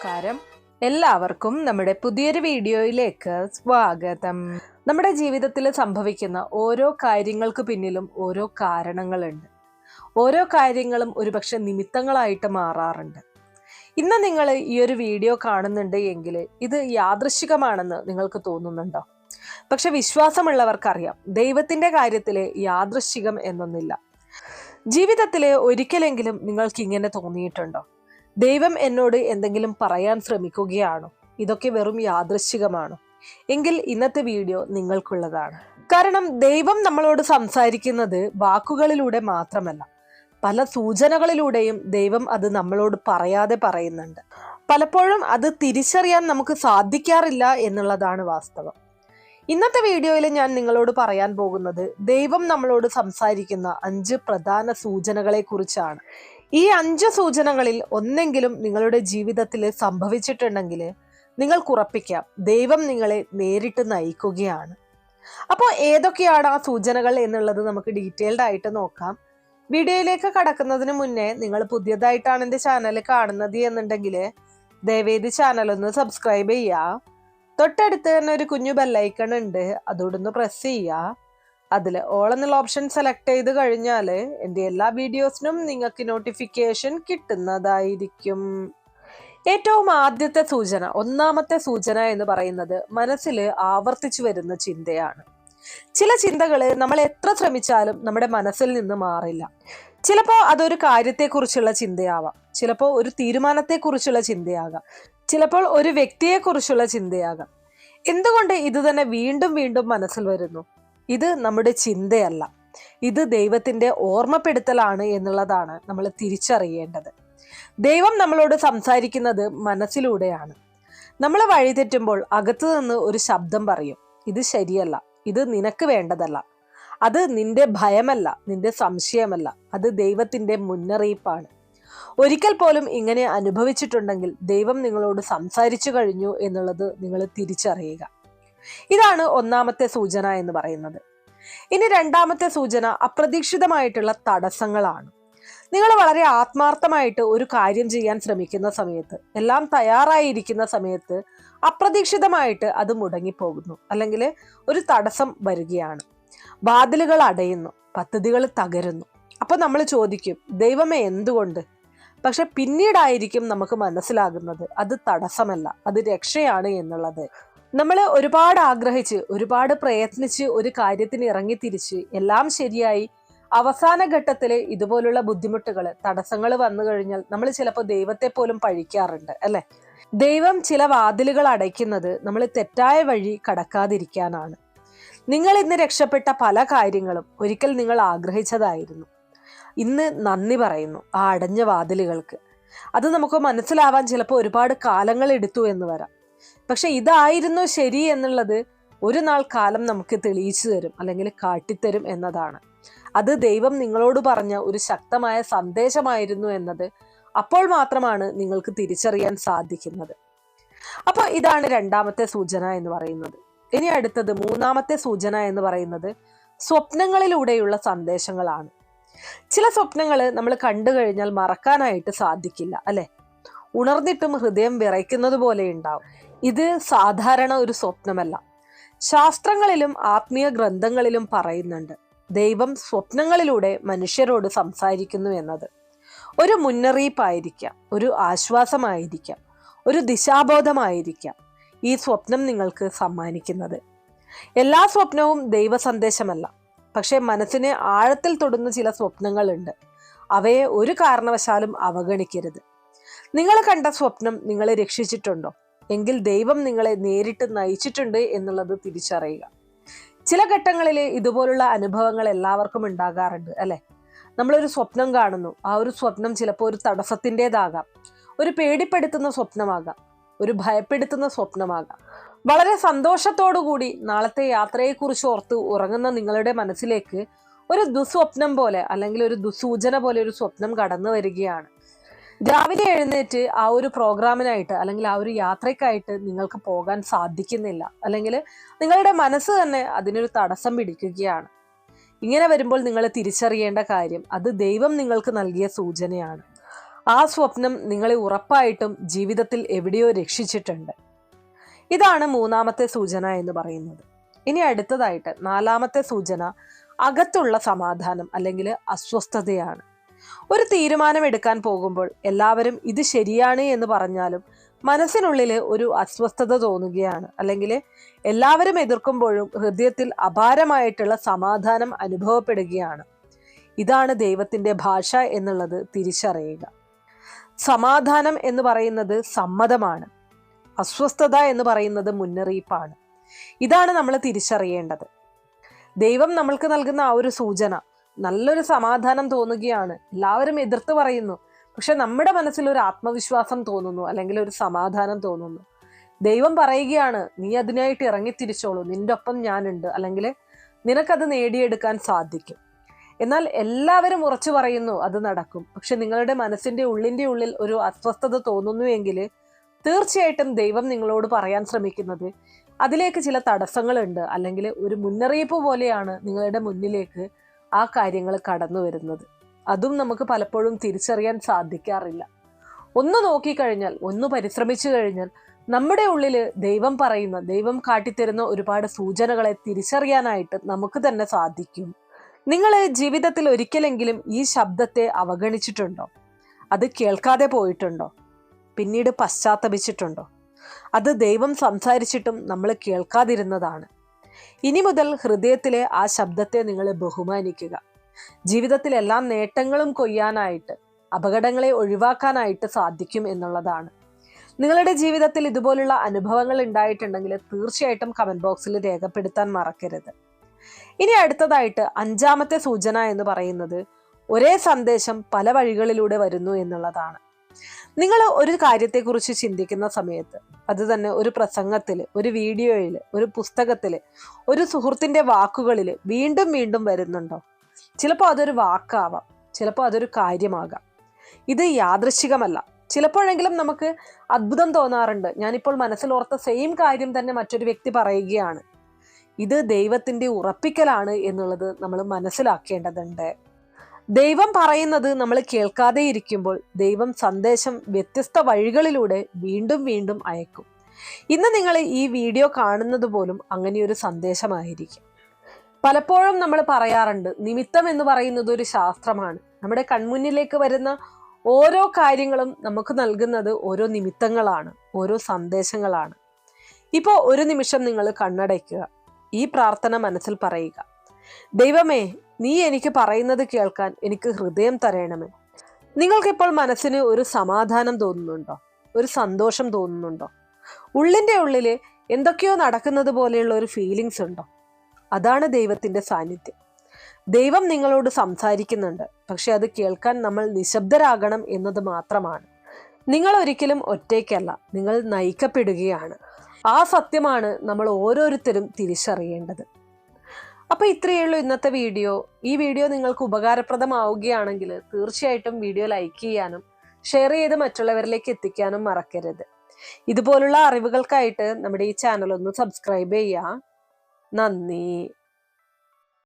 നമസ്കാരം. എല്ലാവർക്കും നമ്മുടെ പുതിയൊരു വീഡിയോയിലേക്ക് സ്വാഗതം. നമ്മുടെ ജീവിതത്തിൽ സംഭവിക്കുന്ന ഓരോ കാര്യങ്ങൾക്ക് പിന്നിലും ഓരോ കാരണങ്ങളുണ്ട്. ഓരോ കാര്യങ്ങളും ഒരുപക്ഷെ നിമിത്തങ്ങളായിട്ട് മാറാറുണ്ട്. ഇന്ന് നിങ്ങൾ ഈ ഒരു വീഡിയോ കാണുന്നുണ്ട് എങ്കിൽ ഇത് യാദൃശ്ചികമാണെന്ന് നിങ്ങൾക്ക് തോന്നുന്നുണ്ടോ? പക്ഷെ വിശ്വാസമുള്ളവർക്കറിയാം, ദൈവത്തിന്റെ കാര്യത്തിൽ യാദൃശ്ചികം എന്നൊന്നില്ല. ജീവിതത്തിലെ ഒരിക്കലെങ്കിലും നിങ്ങൾക്ക് ഇങ്ങനെ തോന്നിയിട്ടുണ്ടോ? ദൈവം എന്നോട് എന്തെങ്കിലും പറയാൻ ശ്രമിക്കുകയാണോ? ഇതൊക്കെ വെറും യാദൃശ്ചികമാണോ? എങ്കിൽ ഇന്നത്തെ വീഡിയോ നിങ്ങൾക്കുള്ളതാണ്. കാരണം ദൈവം നമ്മളോട് സംസാരിക്കുന്നത് വാക്കുകളിലൂടെ മാത്രമല്ല, പല സൂചനകളിലൂടെയും ദൈവം അത് നമ്മളോട് പറയാതെ പറയുന്നുണ്ട്. പലപ്പോഴും അത് തിരിച്ചറിയാൻ നമുക്ക് സാധിക്കാറില്ല എന്നുള്ളതാണ് വാസ്തവം. ഇന്നത്തെ വീഡിയോയിൽ ഞാൻ നിങ്ങളോട് പറയാൻ പോകുന്നത് ദൈവം നമ്മളോട് സംസാരിക്കുന്ന 5 പ്രധാന സൂചനകളെ കുറിച്ചാണ്. ഈ 5 സൂചനകളിൽ ഒന്നെങ്കിലും നിങ്ങളുടെ ജീവിതത്തിൽ സംഭവിച്ചിട്ടുണ്ടെങ്കിൽ നിങ്ങൾക്ക് ഉറപ്പിക്കാം, ദൈവം നിങ്ങളെ നേരിട്ട് നയിക്കുകയാണ്. അപ്പോൾ ഏതൊക്കെയാണ് ആ സൂചനകൾ എന്നുള്ളത് നമുക്ക് ഡീറ്റെയിൽഡ് ആയിട്ട് നോക്കാം. വീഡിയോയിലേക്ക് കടക്കുന്നതിന് മുന്നേ നിങ്ങൾ പുതിയതായിട്ടാണ് എൻ്റെ ചാനൽ കാണുന്നത് എന്നുണ്ടെങ്കിൽ ദയവേദി ചാനൽ ഒന്ന് സബ്സ്ക്രൈബ് ചെയ്യുക. തൊട്ടടുത്ത് തന്നെ ഒരു കുഞ്ഞു ബെല്ലൈക്കൺ ഉണ്ട്, അതോടൊന്ന് പ്രസ് ചെയ്യുക. അതിൽ ഓൾ എന്നുള്ള ഓപ്ഷൻ സെലക്ട് ചെയ്ത് കഴിഞ്ഞാൽ എൻ്റെ എല്ലാ വീഡിയോസിനും നിങ്ങൾക്ക് നോട്ടിഫിക്കേഷൻ കിട്ടുന്നതായിരിക്കും. ഏറ്റവും ആദ്യത്തെ സൂചന, ഒന്നാമത്തെ സൂചന എന്ന് പറയുന്നത് മനസ്സിൽ ആവർത്തിച്ചു വരുന്ന ചിന്തയാണ്. ചില ചിന്തകൾ നമ്മൾ എത്ര ശ്രമിച്ചാലും നമ്മുടെ മനസ്സിൽ നിന്ന് മാറില്ല. ചിലപ്പോൾ അതൊരു കാര്യത്തെക്കുറിച്ചുള്ള ചിന്തയാവാം, ചിലപ്പോൾ ഒരു തീരുമാനത്തെക്കുറിച്ചുള്ള ചിന്തയാകാം, ചിലപ്പോൾ ഒരു വ്യക്തിയെക്കുറിച്ചുള്ള ചിന്തയാകാം. എന്തുകൊണ്ട് ഇത് തന്നെ വീണ്ടും വീണ്ടും മനസ്സിൽ വരുന്നു? ഇത് നമ്മുടെ ചിന്തയല്ല, ഇത് ദൈവത്തിന്റെ ഓർമ്മപ്പെടുത്തലാണ് എന്നുള്ളതാണ് നമ്മൾ തിരിച്ചറിയേണ്ടത്. ദൈവം നമ്മളോട് സംസാരിക്കുന്നത് മനസ്സിലൂടെയാണ്. നമ്മൾ വഴിതെറ്റുമ്പോൾ അകത്തു നിന്ന് ഒരു ശബ്ദം പറയും, ഇത് ശരിയല്ല, ഇത് നിനക്ക് വേണ്ടതല്ല. അത് നിന്റെ ഭയമല്ല, നിന്റെ സംശയമല്ല, അത് ദൈവത്തിന്റെ മുന്നറിയിപ്പാണ്. ഒരിക്കൽ പോലും ഇങ്ങനെ അനുഭവിച്ചിട്ടുണ്ടെങ്കിൽ ദൈവം നിങ്ങളോട് സംസാരിച്ചു കഴിഞ്ഞു എന്നുള്ളത് നിങ്ങൾ തിരിച്ചറിയുക. ഇതാണ് ഒന്നാമത്തെ സൂചന എന്ന് പറയുന്നത്. ഇനി രണ്ടാമത്തെ സൂചന അപ്രതീക്ഷിതമായിട്ടുള്ള തടസ്സങ്ങളാണ്. നിങ്ങൾ വളരെ ആത്മാർത്ഥമായിട്ട് ഒരു കാര്യം ചെയ്യാൻ ശ്രമിക്കുന്ന സമയത്ത്, എല്ലാം തയ്യാറായിരിക്കുന്ന സമയത്ത് അപ്രതീക്ഷിതമായിട്ട് അത് മുടങ്ങിപ്പോകുന്നു, അല്ലെങ്കിൽ ഒരു തടസ്സം വരികയാണ്. വാതിലുകൾ അടയുന്നു, പദ്ധതികൾ തകരുന്നു. അപ്പൊ നമ്മൾ ചോദിക്കും, ദൈവമേ എന്തുകൊണ്ട്? പക്ഷെ പിന്നീടായിരിക്കും നമുക്ക് മനസ്സിലാകുന്നത് അത് തടസ്സമല്ല, അത് രക്ഷയാണ് എന്നുള്ളത്. നമ്മൾ ഒരുപാട് ആഗ്രഹിച്ച് ഒരുപാട് പ്രയത്നിച്ച് ഒരു കാര്യത്തിന് ഇറങ്ങിത്തിരിച്ച് എല്ലാം ശരിയായി അവസാന ഘട്ടത്തില് ഇതുപോലുള്ള ബുദ്ധിമുട്ടുകൾ, തടസ്സങ്ങൾ വന്നു കഴിഞ്ഞാൽ നമ്മൾ ചിലപ്പോൾ ദൈവത്തെ പോലും പഴിക്കാറുണ്ട്, അല്ലെ? ദൈവം ചില വാതിലുകൾ അടയ്ക്കുന്നത് നമ്മൾ തെറ്റായ വഴി കടക്കാതിരിക്കാനാണ്. നിങ്ങൾ ഇന്ന് രക്ഷപ്പെട്ട പല കാര്യങ്ങളും ഒരിക്കൽ നിങ്ങൾ ആഗ്രഹിച്ചതായിരുന്നു. ഇന്ന് നന്ദി പറയുന്നു ആ അടഞ്ഞ വാതിലുകൾക്ക്. അത് നമുക്ക് മനസ്സിലാവാൻ ചിലപ്പോൾ ഒരുപാട് കാലങ്ങൾ എടുത്തു എന്ന് വരാം. പക്ഷെ ഇതായിരുന്നു ശരി എന്നുള്ളത് ഒരു നാൾ കാലം നമുക്ക് തെളിയിച്ചു തരും, അല്ലെങ്കിൽ കാട്ടിത്തരും എന്നതാണ്. അത് ദൈവം നിങ്ങളോട് പറഞ്ഞ ഒരു ശക്തമായ സന്ദേശമായിരുന്നു എന്നത് അപ്പോൾ മാത്രമാണ് നിങ്ങൾക്ക് തിരിച്ചറിയാൻ സാധിക്കുന്നത്. അപ്പോൾ ഇതാണ് രണ്ടാമത്തെ സൂചന എന്ന് പറയുന്നത്. ഇനി അടുത്തത് മൂന്നാമത്തെ സൂചന എന്ന് പറയുന്നത് സ്വപ്നങ്ങളിലൂടെയുള്ള സന്ദേശങ്ങളാണ്. ചില സ്വപ്നങ്ങൾ നമ്മൾ കണ്ടു കഴിഞ്ഞാൽ മറക്കാനായിട്ട് സാധിക്കില്ല, അല്ലെ? ഉണർന്നിട്ടും ഹൃദയം വിറയ്ക്കുന്നത് പോലെ ഉണ്ടാവും. ഇത് സാധാരണ ഒരു സ്വപ്നമല്ല. ശാസ്ത്രങ്ങളിലും ആത്മീയ ഗ്രന്ഥങ്ങളിലും പറയുന്നുണ്ട്, ദൈവം സ്വപ്നങ്ങളിലൂടെ മനുഷ്യരോട് സംസാരിക്കുന്നു എന്നത്. ഒരു മുന്നറിയിപ്പായിരിക്കാം, ഒരു ആശ്വാസമായിരിക്കാം, ഒരു ദിശാബോധമായിരിക്കാം ഈ സ്വപ്നം നിങ്ങൾക്ക് സമ്മാനിക്കുന്നത്. എല്ലാ സ്വപ്നവും ദൈവ സന്ദേശമല്ല. പക്ഷെ മനസ്സിനെ ആഴത്തിൽ തൊടുന്ന ചില സ്വപ്നങ്ങളുണ്ട്. അവയെ ഒരു കാരണവശാലും അവഗണിക്കരുത്. നിങ്ങൾ കണ്ട സ്വപ്നം നിങ്ങളെ രക്ഷിച്ചിട്ടുണ്ടോ? എങ്കിൽ ദൈവം നിങ്ങളെ നേരിട്ട് നയിച്ചിട്ടുണ്ട് എന്നുള്ളത് തിരിച്ചറിയുക. ചില ഘട്ടങ്ങളിൽ ഇതുപോലുള്ള അനുഭവങ്ങൾ എല്ലാവർക്കും ഉണ്ടാകാറുണ്ട്, അല്ലെ? നമ്മളൊരു സ്വപ്നം കാണുന്നു, ആ ഒരു സ്വപ്നം ചിലപ്പോൾ ഒരു തടസ്സത്തിൻ്റെതാകാം, ഒരു പേടിപ്പെടുത്തുന്ന സ്വപ്നമാകാം, ഒരു ഭയപ്പെടുത്തുന്ന സ്വപ്നമാകാം. വളരെ സന്തോഷത്തോടുകൂടി നാളത്തെ യാത്രയെക്കുറിച്ച് ഓർത്ത് ഉറങ്ങുന്ന നിങ്ങളുടെ മനസ്സിലേക്ക് ഒരു ദുസ്വപ്നം പോലെ, അല്ലെങ്കിൽ ഒരു ദുസൂചന പോലെ ഒരു സ്വപ്നം കടന്നു വരികയാണ്. രാവിലെ എഴുന്നേറ്റ് ആ ഒരു പ്രോഗ്രാമിനായിട്ട്, അല്ലെങ്കിൽ ആ ഒരു യാത്രയ്ക്കായിട്ട് നിങ്ങൾക്ക് പോകാൻ സാധിക്കുന്നില്ല, അല്ലെങ്കിൽ നിങ്ങളുടെ മനസ്സ് തന്നെ അതിനൊരു തടസ്സം പിടിക്കുകയാണ്. ഇങ്ങനെ വരുമ്പോൾ നിങ്ങൾ തിരിച്ചറിയേണ്ട കാര്യം, അത് ദൈവം നിങ്ങൾക്ക് നൽകിയ സൂചനയാണ്. ആ സ്വപ്നം നിങ്ങളെ ഉറപ്പായിട്ടും ജീവിതത്തിൽ എവിടെയോ രക്ഷിച്ചിട്ടുണ്ട്. ഇതാണ് മൂന്നാമത്തെ സൂചന എന്ന് പറയുന്നത്. ഇനി അടുത്തതായിട്ട് നാലാമത്തെ സൂചന അകത്തുള്ള സമാധാനം അല്ലെങ്കിൽ അസ്വസ്ഥതയാണ്. ഒരു തീരുമാനം എടുക്കാൻ പോകുമ്പോൾ എല്ലാവരും ഇത് ശരിയാണ് എന്ന് പറഞ്ഞാലും മനസ്സിനുള്ളിൽ ഒരു അസ്വസ്ഥത തോന്നുകയാണ്, അല്ലെങ്കിൽ എല്ലാവരും എതിർക്കുമ്പോഴും ഹൃദയത്തിൽ അപാരമായിട്ടുള്ള സമാധാനം അനുഭവപ്പെടുകയാണ്. ഇതാണ് ദൈവത്തിന്റെ ഭാഷ എന്നുള്ളത് തിരിച്ചറിയുക. സമാധാനം എന്ന് പറയുന്നത് സമ്മതമാണ്, അസ്വസ്ഥത എന്ന് പറയുന്നത് മുന്നറിയിപ്പാണ്. ഇതാണ് നമ്മൾ തിരിച്ചറിയേണ്ടത്. ദൈവം നമ്മൾക്ക് നൽകുന്ന ആ ഒരു സൂചന, നല്ലൊരു സമാധാനം തോന്നുകയാണ്, എല്ലാവരും എതിർത്ത് പറയുന്നു, പക്ഷെ നമ്മുടെ മനസ്സിൽ ഒരു ആത്മവിശ്വാസം തോന്നുന്നു, അല്ലെങ്കിൽ ഒരു സമാധാനം തോന്നുന്നു. ദൈവം പറയുകയാണ്, നീ അതിനായിട്ട് ഇറങ്ങിത്തിരിച്ചോളൂ, നിന്റെ ഒപ്പം ഞാനുണ്ട്, അല്ലെങ്കിൽ നിനക്കത് നേടിയെടുക്കാൻ സാധിക്കും. എന്നാൽ എല്ലാവരും ഉറച്ചു പറയുന്നു അത് നടക്കും, പക്ഷെ നിങ്ങളുടെ മനസ്സിന്റെ ഉള്ളിൽ ഒരു അസ്വസ്ഥത തോന്നുന്നുവെങ്കിൽ തീർച്ചയായിട്ടും ദൈവം നിങ്ങളോട് പറയാൻ ശ്രമിക്കുന്നത് അതിലേക്ക് ചില തടസ്സങ്ങളുണ്ട്, അല്ലെങ്കിൽ ഒരു മുന്നറിയിപ്പ് പോലെയാണ് നിങ്ങളുടെ മുന്നിലേക്ക് ആ കാര്യങ്ങൾ കടന്നു വരുന്നത്. അതും നമുക്ക് പലപ്പോഴും തിരിച്ചറിയാൻ സാധിക്കാറില്ല. ഒന്ന് നോക്കിക്കഴിഞ്ഞാൽ, ഒന്ന് പരിശ്രമിച്ചു കഴിഞ്ഞാൽ നമ്മുടെ ഉള്ളിൽ ദൈവം പറയുന്ന, ദൈവം കാട്ടിത്തരുന്ന ഒരുപാട് സൂചനകളെ തിരിച്ചറിയാനായിട്ട് നമുക്ക് തന്നെ സാധിക്കും. നിങ്ങൾ ജീവിതത്തിൽ ഒരിക്കലെങ്കിലും ഈ ശബ്ദത്തെ അവഗണിച്ചിട്ടുണ്ടോ? അത് കേൾക്കാതെ പോയിട്ടുണ്ടോ? പിന്നീട് പശ്ചാത്തപിച്ചിട്ടുണ്ടോ? അത് ദൈവം സംസാരിച്ചിട്ടും നമ്മൾ കേൾക്കാതിരുന്നതാണ്. ഇനി മുതൽ ഹൃദയത്തിലെ ആ ശബ്ദത്തെ നിങ്ങൾ ബഹുമാനിക്കുക. ജീവിതത്തിൽ എല്ലാ നേട്ടങ്ങളും കൊയ്യാനായിട്ട്, അപകടങ്ങളെ ഒഴിവാക്കാനായിട്ട് സാധിക്കും എന്നുള്ളതാണ്. നിങ്ങളുടെ ജീവിതത്തിൽ ഇതുപോലുള്ള അനുഭവങ്ങൾ ഉണ്ടായിട്ടുണ്ടെങ്കിൽ തീർച്ചയായിട്ടും കമന്റ് ബോക്സിൽ രേഖപ്പെടുത്താൻ മറക്കരുത്. ഇനി അടുത്തതായിട്ട് അഞ്ചാമത്തെ സൂചന എന്ന് പറയുന്നത് ഒരേ സന്ദേശം പല വഴികളിലൂടെ വരുന്നു എന്നുള്ളതാണ്. നിങ്ങൾ ഒരു കാര്യത്തെക്കുറിച്ച് ചിന്തിക്കുന്ന സമയത്ത് അത് തന്നെ ഒരു പ്രസംഗത്തിൽ, ഒരു വീഡിയോയിൽ, ഒരു പുസ്തകത്തിൽ, ഒരു സുഹൃത്തിന്റെ വാക്കുകളിൽ വീണ്ടും വീണ്ടും വരുന്നുണ്ടോ? ചിലപ്പോൾ അതൊരു വാക്കാവാം, ചിലപ്പോൾ അതൊരു കാര്യമാകാം. ഇത് യാദൃശ്ചികമല്ല. ചിലപ്പോഴെങ്കിലും നമുക്ക് അത്ഭുതം തോന്നാറുണ്ട്, ഞാനിപ്പോൾ മനസ്സിലോർത്ത സെയിം കാര്യം തന്നെ മറ്റൊരു വ്യക്തി പറയുകയാണ്. ഇത് ദൈവത്തിന്റെ ഉറപ്പിക്കലാണ് എന്നുള്ളത് നമ്മൾ മനസ്സിലാക്കേണ്ടതുണ്ട്. ദൈവം പറയുന്നത് നമ്മൾ കേൾക്കാതെ ഇരിക്കുമ്പോൾ ദൈവം സന്ദേശം വ്യത്യസ്ത വഴികളിലൂടെ വീണ്ടും വീണ്ടും അയക്കും. ഇന്ന് നിങ്ങൾ ഈ വീഡിയോ കാണുന്നത് പോലും അങ്ങനെയൊരു സന്ദേശമായിരിക്കും. പലപ്പോഴും നമ്മൾ പറയാറുണ്ട്, നിമിത്തം എന്ന് പറയുന്നത് ഒരു ശാസ്ത്രമാണ്. നമ്മുടെ കൺമുന്നിലേക്ക് വരുന്ന ഓരോ കാര്യങ്ങളും നമുക്ക് നൽകുന്നത് ഓരോ നിമിത്തങ്ങളാണ്, ഓരോ സന്ദേശങ്ങളാണ്. ഇപ്പോൾ ഒരു നിമിഷം നിങ്ങൾ കണ്ണടയ്ക്കുക, ഈ പ്രാർത്ഥന മനസ്സിൽ പറയുക: ദൈവമേ, നീ എനിക്ക് പറയുന്നത് കേൾക്കാൻ എനിക്ക് ഹൃദയം തരയണമേ. നിങ്ങൾക്കിപ്പോൾ മനസ്സിന് ഒരു സമാധാനം തോന്നുന്നുണ്ടോ? ഒരു സന്തോഷം തോന്നുന്നുണ്ടോ? ഉള്ളിൻ്റെ ഉള്ളിൽ എന്തൊക്കെയോ നടക്കുന്നത് പോലെയുള്ള ഒരു ഫീലിങ്സ് ഉണ്ടോ? അതാണ് ദൈവത്തിന്റെ സാന്നിധ്യം. ദൈവം നിങ്ങളോട് സംസാരിക്കുന്നുണ്ട്, പക്ഷെ അത് കേൾക്കാൻ നമ്മൾ നിശബ്ദരാകണം എന്നത് മാത്രമാണ്. നിങ്ങൾ ഒരിക്കലും ഒറ്റയ്ക്കല്ല, നിങ്ങൾ നയിക്കപ്പെടുകയാണ്. ആ സത്യമാണ് നമ്മൾ ഓരോരുത്തരും തിരിച്ചറിയേണ്ടത്. അപ്പോൾ ഇത്രയേ ഉള്ളൂ ഇന്നത്തെ വീഡിയോ. ഈ വീഡിയോ നിങ്ങൾക്ക് ഉപകാരപ്രദമാവുകയാണെങ്കിൽ തീർച്ചയായിട്ടും വീഡിയോ ലൈക്ക് ചെയ്യാനും ഷെയർ ചെയ്ത് മറ്റുള്ളവരിലേക്ക് എത്തിക്കാനും മറക്കരുത്. ഇതുപോലുള്ള അറിവുകൾക്കായിട്ട് നമ്മുടെ ഈ ചാനൽ ഒന്ന് സബ്സ്ക്രൈബ് ചെയ്യുക. നന്ദി.